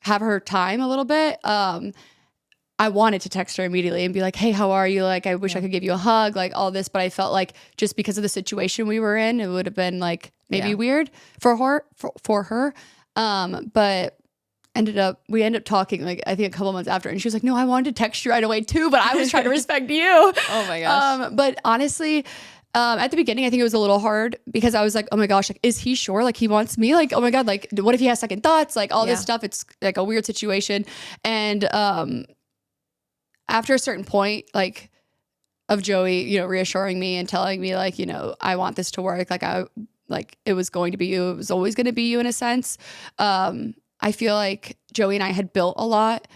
have her time a little bit. I wanted to text her immediately and be like, hey, how are you? Like, I wish I could give you a hug, like all this. But I felt like just because of the situation we were in, it would have been like maybe weird for her. But we ended up talking like I think a couple months after, and she was like, no, I wanted to text you right away too, but I was trying to respect you. Oh my gosh. But honestly, at the beginning, I think it was a little hard because I was like, oh my gosh, like, is he sure? Like, he wants me? Like, oh my God, like, what if he has second thoughts? Like, all this stuff. It's like a weird situation. And after a certain point, like, of Joey, you know, reassuring me and telling me, like, you know, I want this to work. Like, it was going to be you. It was always going to be you in a sense. I feel like Joey and I had built a lot.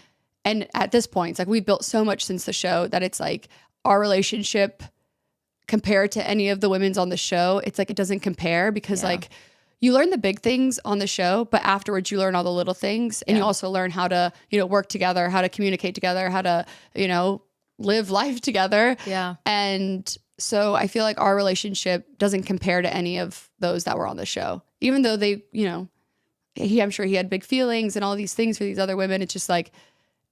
And at this point, it's like we built so much since the show that it's like our relationship compared to any of the women's on the show, it's like it doesn't compare because like you learn the big things on the show, but afterwards you learn all the little things, and you also learn how to, you know, work together, how to communicate together, how to, you know, live life together. Yeah. And so I feel like our relationship doesn't compare to any of those that were on the show, even though they, you know, I'm sure he had big feelings and all these things for these other women. It's just like,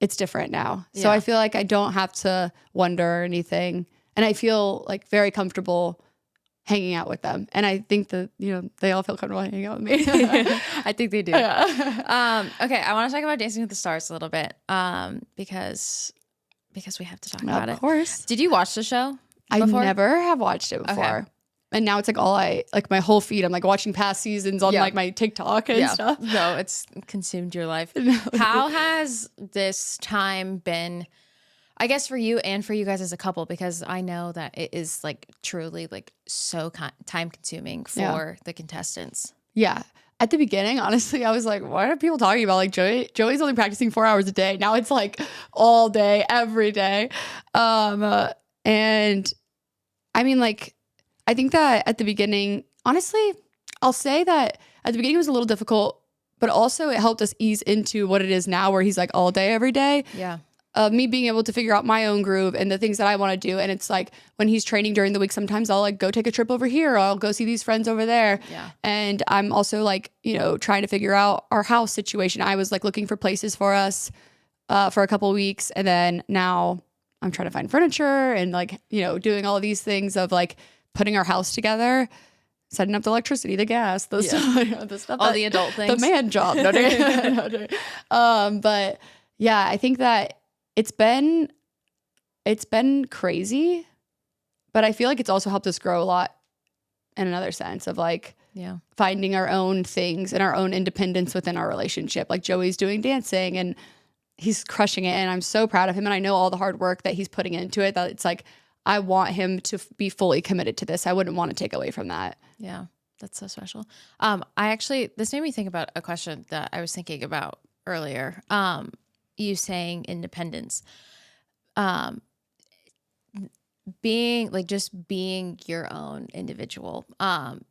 it's different now. So I feel like I don't have to wonder or anything. And I feel like very comfortable hanging out with them. And I think that, you know, they all feel comfortable hanging out with me. I think they do. Yeah. Okay. I want to talk about Dancing with the Stars a little bit because we have to talk about it. Of course. Did you watch the show I before? never have watched it before. Okay. And now it's like my whole feed, I'm like watching past seasons on like my TikTok and stuff. No, it's consumed your life. How has this time been, I guess, for you and for you guys as a couple? Because I know that it is like truly like so time consuming for the contestants. Yeah. At the beginning, honestly, I was like, what are people talking about? Like Joey's only practicing 4 hours a day. Now it's like all day, every day. And I mean, like, I think that at the beginning, honestly, I'll say that at the beginning it was a little difficult, but also it helped us ease into what it is now where he's like all day, every day. Yeah. Me being able to figure out my own groove and the things that I want to do. And it's like when he's training during the week, sometimes I'll like go take a trip over here. Or I'll go see these friends over there. Yeah. And I'm also like, you know, trying to figure out our house situation. I was like looking for places for us for a couple of weeks. And then now I'm trying to find furniture and like, you know, doing all of these things of like, putting our house together, setting up the electricity, the gas, the stuff, all the adult things, the man job. But yeah, I think that it's been crazy, but I feel like it's also helped us grow a lot in another sense of like finding our own things and our own independence within our relationship. Like Joey's doing dancing and he's crushing it, and I'm so proud of him. And I know all the hard work that he's putting into it. That it's like, I want him to be fully committed to this. I wouldn't want to take away from that. Yeah, that's so special. This made me think about a question that I was thinking about earlier. You saying independence, being your own individual.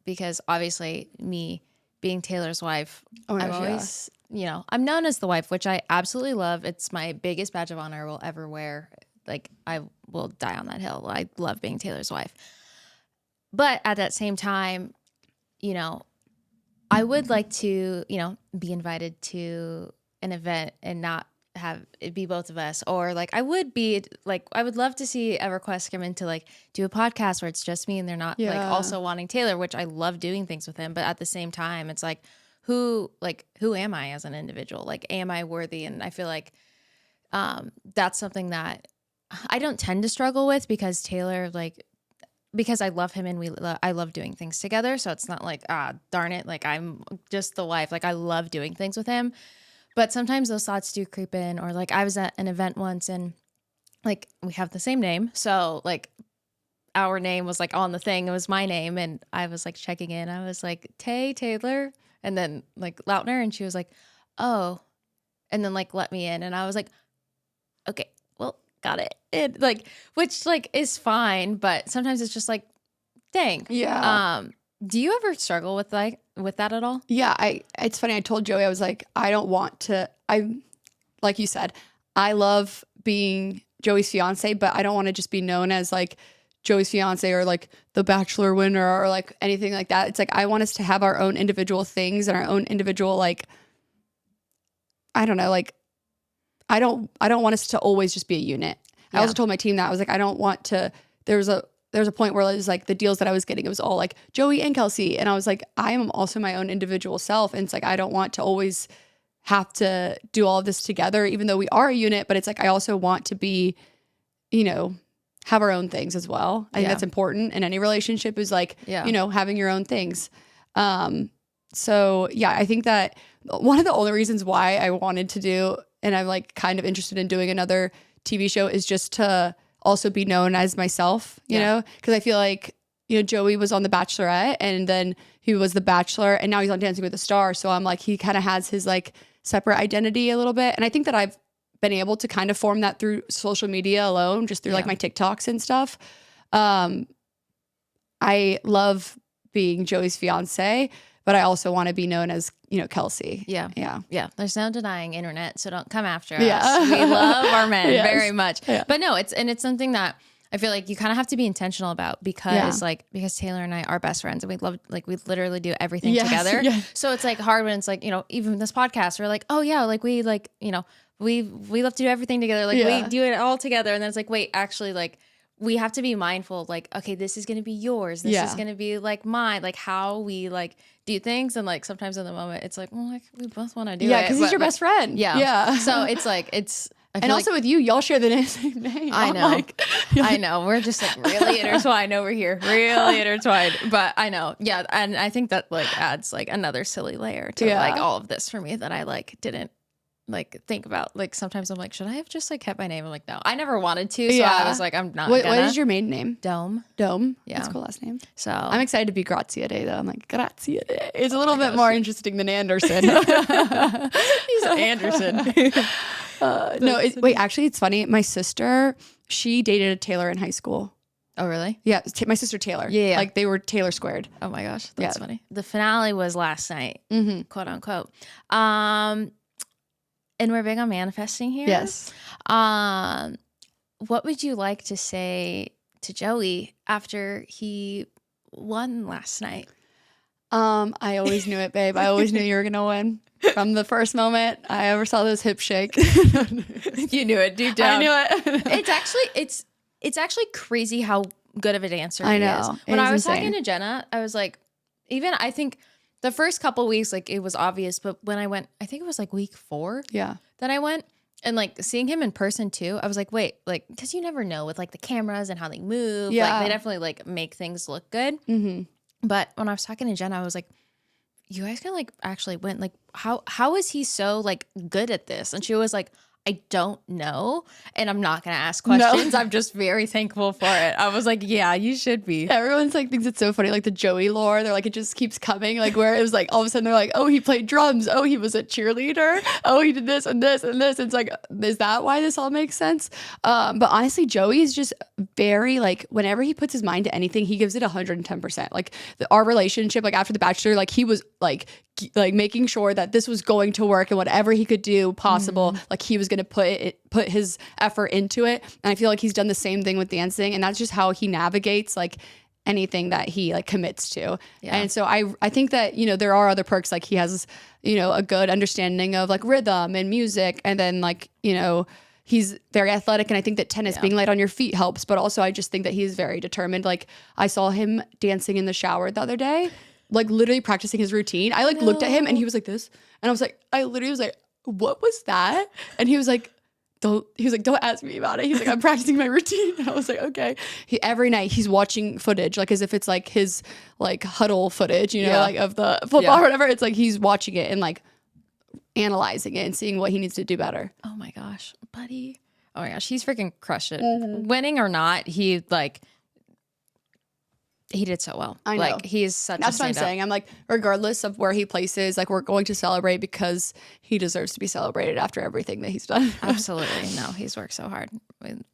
Because obviously me being Taylor's wife, I'm always, you know, I'm known as the wife, which I absolutely love. It's my biggest badge of honor I will ever wear. Like, I will die on that hill. I love being Taylor's wife. But at that same time, you know, I would like to, you know, be invited to an event and not have it be both of us, or like I would love to see EverQuest come into like do a podcast where it's just me and they're not like also wanting Taylor, which I love doing things with him, but at the same time it's like who am I as an individual? Like, am I worthy? And I feel like that's something that I don't tend to struggle with because Taylor, like, because I love him and I love doing things together. So it's not like, darn it, like I'm just the wife. Like I love doing things with him. But sometimes those thoughts do creep in, or like I was at an event once and like we have the same name. So like our name was like on the thing. It was my name. And I was like checking in. I was like, Taylor. And then like Lautner. And she was like, oh, and then like let me in. And I was like, okay, well, got it. It like, which like is fine. But sometimes it's just like, dang. Yeah. Do you ever struggle with that at all? Yeah, it's funny. I told Joey, I was like, I don't want to, like you said, I love being Joey's fiance, but I don't want to just be known as like Joey's fiance or like the Bachelor winner or like anything like that. It's like, I want us to have our own individual things and our own individual, like, I don't know, like, I don't want us to always just be a unit. Yeah. I also told my team that I was like, I don't want to, there was a point where it was like the deals that I was getting, it was all like Joey and Kelsey. And I was like, I am also my own individual self. And it's like, I don't want to always have to do all of this together, even though we are a unit, but it's like, I also want to be, you know, have our own things as well. I think that's important in any relationship is like, you know, having your own things. So yeah, I think that one of the only reasons why I wanted to do, and I'm like kind of interested in doing another TV show is just to also be known as myself, you know, because I feel like, you know, Joey was on The Bachelorette and then he was The Bachelor and now he's on Dancing with the Stars. So I'm like, he kind of has his like separate identity a little bit. And I think that I've been able to kind of form that through social media alone, just through like my TikToks and stuff. I love being Joey's fiance, but I also want to be known as, you know, Kelsey. Yeah. There's no denying internet, so don't come after us. Yeah. We love our men very much. Yeah. But no, it's something that I feel like you kind of have to be intentional about because because Taylor and I are best friends and we love, like we literally do everything together. Yeah. So it's like hard when it's like, you know, even this podcast, we're like, oh yeah, like we like, you know, we love to do everything together. Like we do it all together. And then it's like, wait, actually like, we have to be mindful of like, okay, this is going to be yours. This is going to be like mine, like how we like do things. And like sometimes in the moment it's like, well, like we both want to do it. Yeah. Cause he's your best friend. Yeah. So it's like, and also with you, y'all share the same name. I know. Like, I know. We're just like really intertwined over here. Really intertwined. But I know. Yeah. And I think that like adds like another silly layer to like all of this for me that I like didn't like think about. Like sometimes I'm like, should I have just like kept my name? I'm like, no, I never wanted to. So I was like, I'm not gonna. What is your maiden name? Dome. Yeah. That's a cool last name. So I'm excited to be Graziadei though. I'm like, Graziadei. It's a little bit more interesting than Anderson. He's Anderson. Wait, actually it's funny. My sister, she dated a Taylor in high school. Oh, really? Yeah. My sister Taylor. Yeah. Like they were Taylor squared. Oh my gosh. That's funny. The finale was last night, quote unquote. And we're big on manifesting here. Yes. What would you like to say to Joey after he won last night? I always knew it, babe. I always knew you were gonna win. From the first moment I ever saw those hips shake. You knew it deep down. I knew it. It's actually crazy how good of a dancer he is. When I was talking to Jenna, I was like, even I think the first couple weeks, like it was obvious, but when I went, I think it was like week 4 that I went, and like seeing him in person too, I was like, wait, like, because you never know with like the cameras and how they move. Like they definitely like make things look good. But when I was talking to Jenna, I was like, you guys can like actually win. Like how is he so like good at this? And she was like, I don't know. And I'm not going to ask questions. No. I'm just very thankful for it. I was like, yeah, you should be. Everyone's like, thinks it's so funny. Like the Joey lore, they're like, it just keeps coming. Like where it was like, all of a sudden they're like, oh, he played drums. Oh, he was a cheerleader. Oh, he did this and this and this. It's like, is that why this all makes sense? But honestly, Joey is just very like, whenever he puts his mind to anything, he gives it 110%. Like our relationship, like after The Bachelor, like he was like making sure that this was going to work and whatever he could do possible, like he was going to put his effort into it. And I feel like he's done the same thing with dancing, and that's just how he navigates like anything that he like commits to. Yeah. And so I think that, you know, there are other perks. Like he has, you know, a good understanding of like rhythm and music. And then like, you know, he's very athletic. And I think that tennis being light on your feet helps. But also I just think that he's very determined. Like I saw him dancing in the shower the other day, like literally practicing his routine. I like looked at him and he was like this. And I was like, I literally was like, what was that? And he was like, don't ask me about it. He's like, I'm practicing my routine. And I was like, okay. Every night he's watching footage, like as if it's like his like huddle footage, you know, like of the football or whatever. It's like he's watching it and like analyzing it and seeing what he needs to do better. Oh my gosh, buddy. Oh my gosh, he's freaking crushed it. Winning or not, he did so well. I know. Like he's such That's a what I'm stand-up. saying. I'm like, regardless of where he places, like we're going to celebrate because he deserves to be celebrated after everything that he's done. Absolutely. No, he's worked so hard.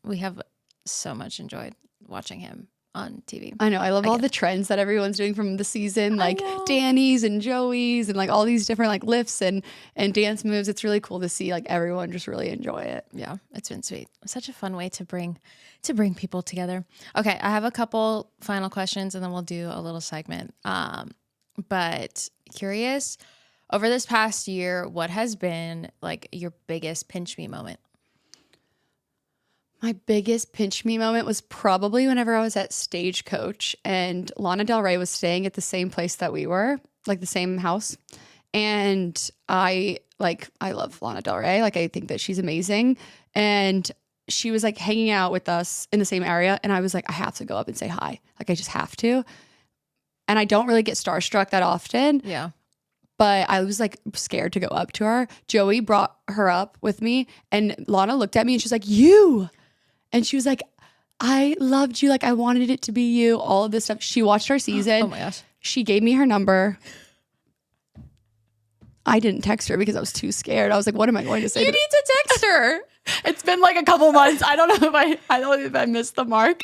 We have so much enjoyed watching him on TV. I know. I love all the trends that everyone's doing from the season, like Danny's and Joey's and like all these different like lifts and dance moves. It's really cool to see like everyone just really enjoy it. Yeah, it's been sweet. Such a fun way to bring people together. Okay, I have a couple final questions and then we'll do a little segment. But curious, over this past year, what has been like your biggest pinch me moment? My biggest pinch me moment was probably whenever I was at Stagecoach and Lana Del Ray was staying at the same place that we were, like the same house. And I love Lana Del Ray. Like I think that she's amazing. And she was like hanging out with us in the same area. And I was like, I have to go up and say hi. Like I just have to. And I don't really get starstruck that often. Yeah. But I was like scared to go up to her. Joey brought her up with me and Lana looked at me and she's like, you. And she was like, I loved you. Like, I wanted it to be you. All of this stuff. She watched our season. Oh my gosh. She gave me her number. I didn't text her because I was too scared. I was like, what am I going to say? You need to text her. It's been like a couple months. I don't know if I missed the mark.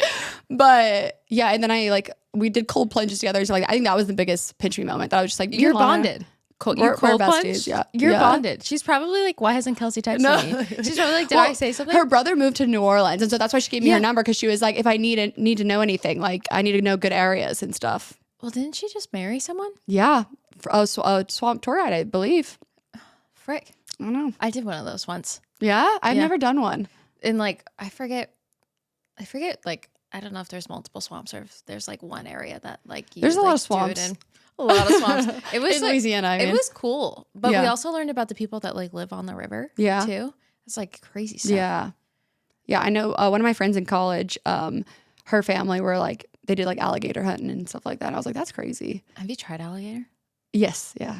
But yeah, and then we did cold plunges together. So like, I think that was the biggest pinch me moment. That I was just like, You're Lana, bonded. We're Cold plunge? besties, yeah. You're Yeah. bonded. She's probably like, why hasn't Kelsey texted me? She's probably like, did I say something? Her brother moved to New Orleans, and so that's why she gave me her number, because she was like, if I need to know anything, like I need to know good areas and stuff. Well, didn't she just marry someone? Yeah, Swamp Tour Guide, I believe. Frick. I don't know. I did one of those once. Yeah, I've never done one. And like, I forget, like, I don't know if there's multiple swamps or if there's like one area that like you there's a like, lot of swamps. A lot of swamps. It was in like, Louisiana. I mean. It was cool, but Yeah. we also learned about the people that like live on the river. Yeah. Too. It's like crazy stuff. Yeah, yeah. I know one of my friends in college. Her family were like they did like alligator hunting and stuff like that. And I was like, that's crazy. Have you tried alligator? Yes. Yeah.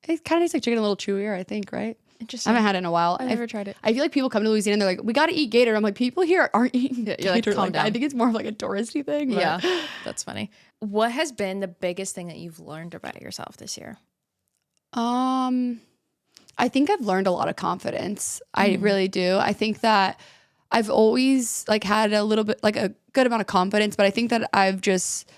It kind of tastes like chicken, a little chewier, I think. Right. Interesting. I haven't had it in a while. I've never tried it. I feel like people come to Louisiana and they're like, we got to eat gator. I'm like, people here aren't eating gator. like, calm like down. I think it's more of like a touristy thing. But. Yeah, that's funny. What has been the biggest thing that you've learned about yourself this year? I think I've learned a lot of confidence. I really do. I think that I've always like had a little bit, like a good amount of confidence, but I think that I've just,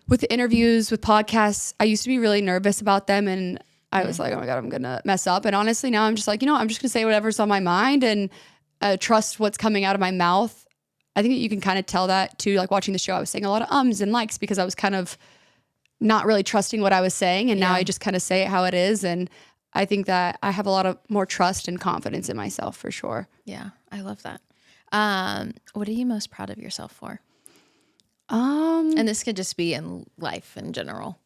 with the interviews, with podcasts, I used to be really nervous about them, and I was like, oh my God, I'm going to mess up. And honestly, now I'm just like, I'm just going to say whatever's on my mind and trust what's coming out of my mouth. I think that you can kind of tell that too, like watching the show, I was saying a lot of ums and likes because I was kind of not really trusting what I was saying. And now I just kind of say it how it is. And I think that I have a lot of more trust and confidence in myself for sure. Yeah, I love that. What are you most proud of yourself for? And this could just be in life in general.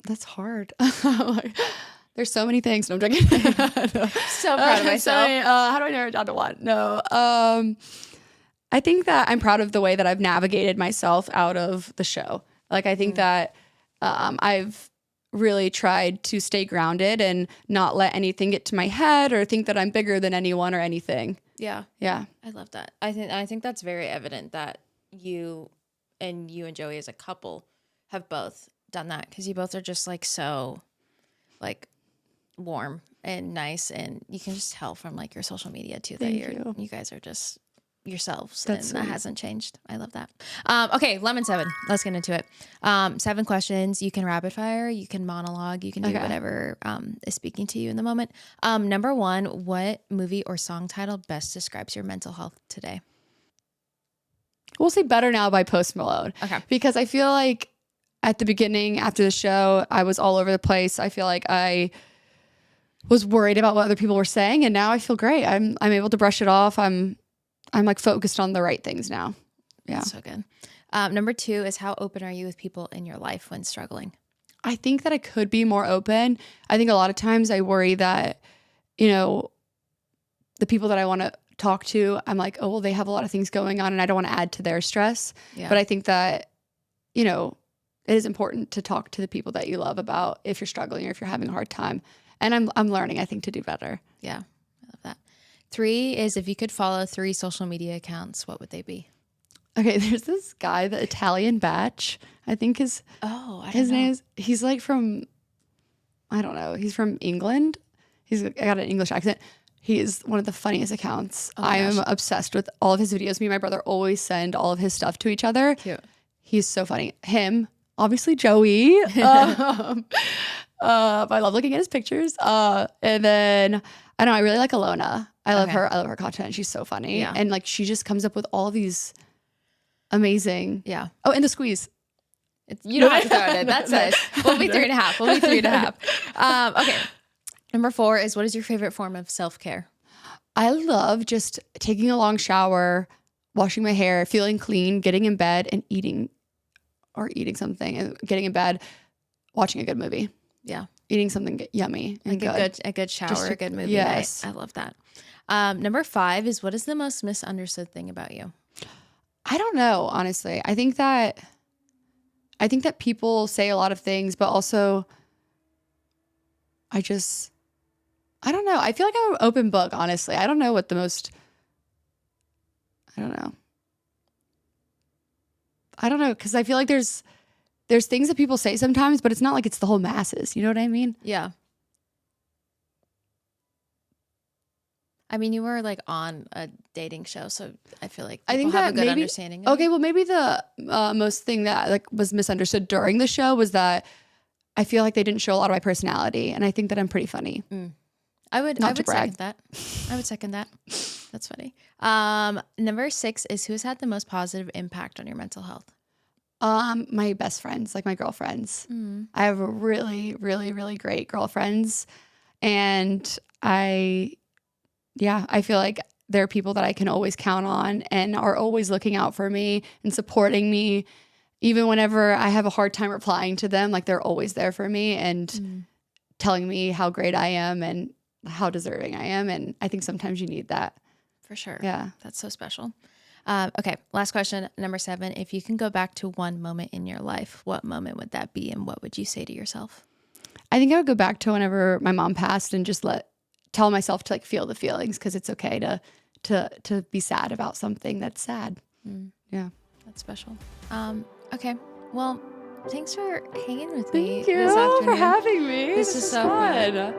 That's hard. There's so many things. No, I'm joking. So proud of myself. How do I narrow it down to one? No. I think that I'm proud of the way that I've navigated myself out of the show. Like, I think that I've really tried to stay grounded and not let anything get to my head or think that I'm bigger than anyone or anything. Yeah. Yeah. I love that. I think that's very evident that you and Joey as a couple have both done that, because you both are just like so like warm and nice, and you can just tell from like your social media too that you guys are just yourselves. That's and that sweet. hasn't changed. I love that. Okay, lemon 7. Let's get into it. 7 questions. You can rapid fire, you can monologue, you can do whatever is speaking to you in the moment. Number 1, what movie or song title best describes your mental health today? We'll say Better Now by Post Malone. Okay. Because I feel like at the beginning, after the show, I was all over the place. I feel like I was worried about what other people were saying, and now I feel great. I'm able to brush it off. I'm like focused on the right things now. Yeah. That's so good. Number 2 is how open are you with people in your life when struggling? I think that I could be more open. I think a lot of times I worry that, you know, the people that I want to talk to, I'm like, oh, well, they have a lot of things going on and I don't want to add to their stress. Yeah. But I think that, you know, it is important to talk to the people that you love about if you're struggling or if you're having a hard time. And I'm learning, I think, to do better. Yeah, I love that. 3 is if you could follow 3 social media accounts, what would they be? Okay, there's this guy, the Italian Batch, I think his name is, he's like from, I don't know, he's from England. He's got an English accent. He is one of the funniest accounts. I am obsessed with all of his videos. Me and my brother always send all of his stuff to each other. Cute. He's so funny. Him, obviously Joey. But I love looking at his pictures. And then, I don't know, I really like Alona. I love her. I love her content. She's so funny. Yeah. And like, she just comes up with all of these amazing. Yeah. Oh, and the squeeze. You don't have to throw it in. That's it. We'll be 3.5. We'll be 3.5. Okay. Number 4 is what is your favorite form of self-care? I love just taking a long shower, washing my hair, feeling clean, getting in bed and eating something and getting in bed, watching a good movie. Yeah. Eating something yummy and like a good shower, a good movie. Yes. I love that. Number 5 is what is the most misunderstood thing about you? I don't know, honestly. I think that people say a lot of things, but also I don't know. I feel like I'm an open book, honestly. I don't know what I don't know. I don't know, because I feel like there's things that people say sometimes, but it's not like it's the whole masses. You know what I mean? Yeah. I mean, you were like on a dating show, so I feel like people have a good understanding. Okay, well, maybe the most thing that like was misunderstood during the show was that I feel like they didn't show a lot of my personality, and I think that I'm pretty funny. I would second that. I would second that. That's funny. Number 6 is who's had the most positive impact on your mental health? My best friends, like my girlfriends. I have really, really, really great girlfriends, and I feel like they're people that I can always count on and are always looking out for me and supporting me. Even whenever I have a hard time replying to them, like they're always there for me and telling me how great I am and how deserving I am. And I think sometimes you need that. For sure. Yeah. That's so special. Okay. Last question. Number 7, if you can go back to one moment in your life, what moment would that be? And what would you say to yourself? I think I would go back to whenever my mom passed and just tell myself to like feel the feelings, because it's okay to be sad about something that's sad. Yeah. That's special. Okay. Well, thanks for hanging with me. Thank you this afternoon. for having me. This is so fun. fun.